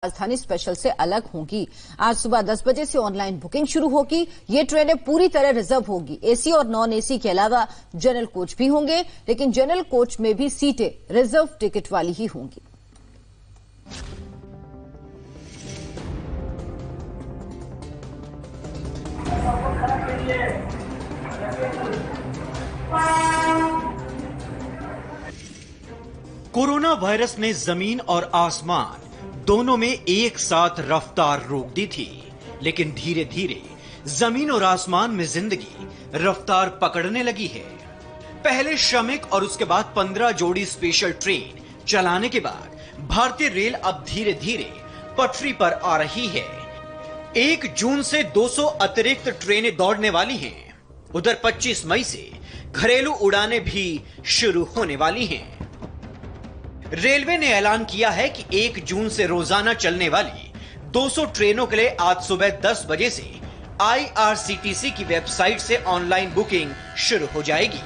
राजधानी स्पेशल से अलग होंगी। आज सुबह 10 बजे से ऑनलाइन बुकिंग शुरू होगी। ये ट्रेनें पूरी तरह रिजर्व होगी। एसी और नॉन एसी के अलावा जनरल कोच भी होंगे, लेकिन जनरल कोच में भी सीटें रिजर्व टिकट वाली ही होंगी। कोरोना वायरस ने जमीन और आसमान दोनों में एक साथ रफ्तार रोक दी थी, लेकिन धीरे धीरे जमीन और आसमान में जिंदगी रफ्तार पकड़ने लगी है। पहले श्रमिक और उसके बाद 15 जोड़ी स्पेशल ट्रेन चलाने के बाद भारतीय रेल अब धीरे धीरे पटरी पर आ रही है। 1 जून से 200 अतिरिक्त ट्रेनें दौड़ने वाली हैं। उधर 25 मई से घरेलू उड़ानें भी शुरू होने वाली हैं। रेलवे ने ऐलान किया है कि 1 जून से रोजाना चलने वाली 200 ट्रेनों के लिए आज सुबह 10 बजे से IRCTC की वेबसाइट से ऑनलाइन बुकिंग शुरू हो जाएगी।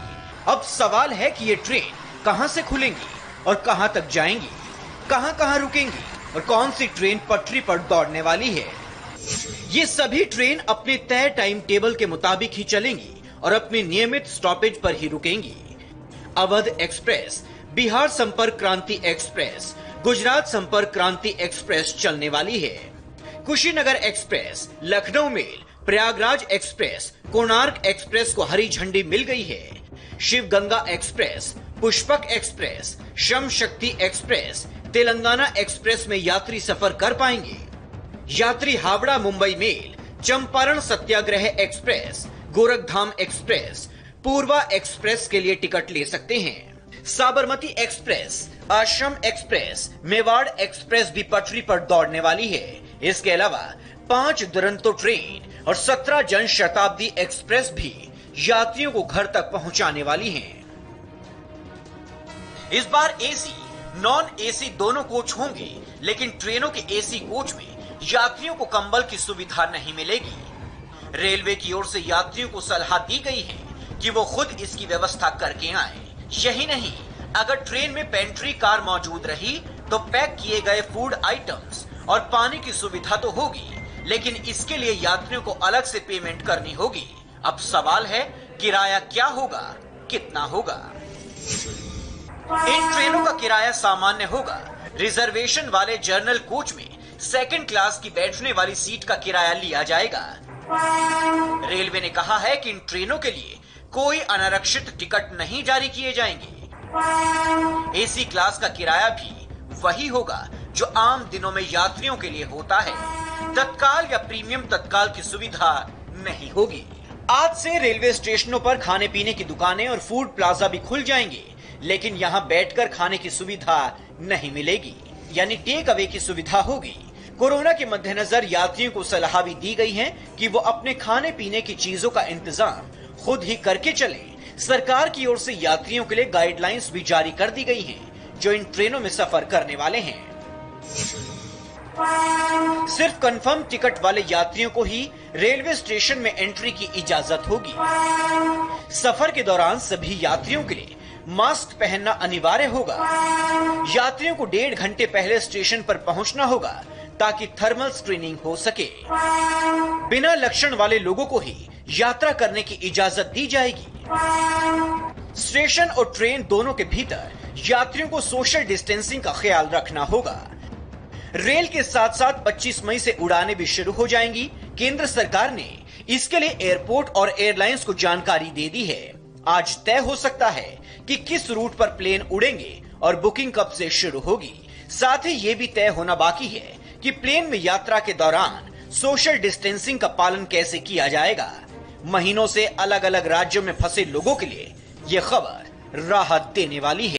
अब सवाल है कि ये ट्रेन कहां से खुलेंगी और कहां तक जाएंगी, कहां रुकेंगी और कौन सी ट्रेन पटरी पर दौड़ने वाली है। ये सभी ट्रेन अपने तय टाइम टेबल के मुताबिक ही चलेंगी और अपने नियमित स्टॉपेज पर ही रुकेंगी। अवध एक्सप्रेस, बिहार संपर्क क्रांति एक्सप्रेस, गुजरात संपर्क क्रांति एक्सप्रेस चलने वाली है। Kushinagar Express, Lucknow Mail, Prayagraj Express, Konark Express को हरी झंडी मिल गई है। Shiv Ganga Express, Pushpak Express, Shram Shakti express, Telangana express में यात्री सफर कर पाएंगे। यात्री हावड़ा मुंबई मेल, चंपारण सत्याग्रह एक्सप्रेस, गोरखधाम एक्सप्रेस, पूर्वा एक्सप्रेस के लिए टिकट ले सकते हैं। साबरमती एक्सप्रेस, आश्रम एक्सप्रेस, मेवाड़ एक्सप्रेस भी पटरी पर दौड़ने वाली है। इसके अलावा 5 दुरंतो ट्रेन और 17 जन शताब्दी एक्सप्रेस भी यात्रियों को घर तक पहुंचाने वाली हैं। इस बार एसी, नॉन एसी दोनों कोच होंगे, लेकिन ट्रेनों के एसी कोच में यात्रियों को कंबल की सुविधा नहीं मिलेगी। रेलवे की ओर से यात्रियों को सलाह दी गई है कि वो खुद इसकी व्यवस्था करके आए। यही नहीं, अगर ट्रेन में पेंट्री कार मौजूद रही तो पैक किए गए फूड आइटम्स और पानी की सुविधा तो होगी, लेकिन इसके लिए यात्रियों को अलग से पेमेंट करनी होगी। अब सवाल है, किराया क्या होगा, कितना होगा? इन ट्रेनों का किराया सामान्य होगा। रिजर्वेशन वाले जर्नल कोच में सेकंड क्लास की बैठने वाली सीट का किराया लिया जाएगा। रेलवे ने कहा है कि इन ट्रेनों के लिए कोई अनारक्षित टिकट नहीं जारी किए जाएंगे। एसी क्लास का किराया भी वही होगा जो आम दिनों में यात्रियों के लिए होता है। तत्काल या प्रीमियम तत्काल की सुविधा नहीं होगी। आज से रेलवे स्टेशनों पर खाने पीने की दुकानें और फूड प्लाजा भी खुल जाएंगे, लेकिन यहां बैठकर खाने की सुविधा नहीं मिलेगी, यानी टेक अवे की सुविधा होगी। कोरोना के मद्देनजर यात्रियों को सलाह भी दी गई है कि वो अपने खाने पीने की चीजों का इंतजाम खुद ही करके चलें। सरकार की ओर से यात्रियों के लिए गाइडलाइंस भी जारी कर दी गई हैं, जो इन ट्रेनों में सफर करने वाले हैं। सिर्फ कंफर्म टिकट वाले यात्रियों को ही रेलवे स्टेशन में एंट्री की इजाजत होगी। सफर के दौरान सभी यात्रियों के लिए मास्क पहनना अनिवार्य होगा। यात्रियों को 1.5 घंटे पहले स्टेशन पर पहुंचना होगा ताकि थर्मल स्क्रीनिंग हो सके। बिना लक्षण वाले लोगों को ही यात्रा करने की इजाजत दी जाएगी। स्टेशन और ट्रेन दोनों के भीतर यात्रियों को सोशल डिस्टेंसिंग का ख्याल रखना होगा। रेल के साथ साथ 25 मई से उड़ानें भी शुरू हो जाएंगी। केंद्र सरकार ने इसके लिए एयरपोर्ट और एयरलाइंस को जानकारी दे दी है। आज तय हो सकता है कि किस रूट पर प्लेन उड़ेंगे और बुकिंग कब से शुरू होगी। साथ ही ये भी तय होना बाकी है कि प्लेन में यात्रा के दौरान सोशल डिस्टेंसिंग का पालन कैसे किया जाएगा। महीनों से अलग अलग राज्यों में फंसे लोगों के लिए यह खबर राहत देने वाली है।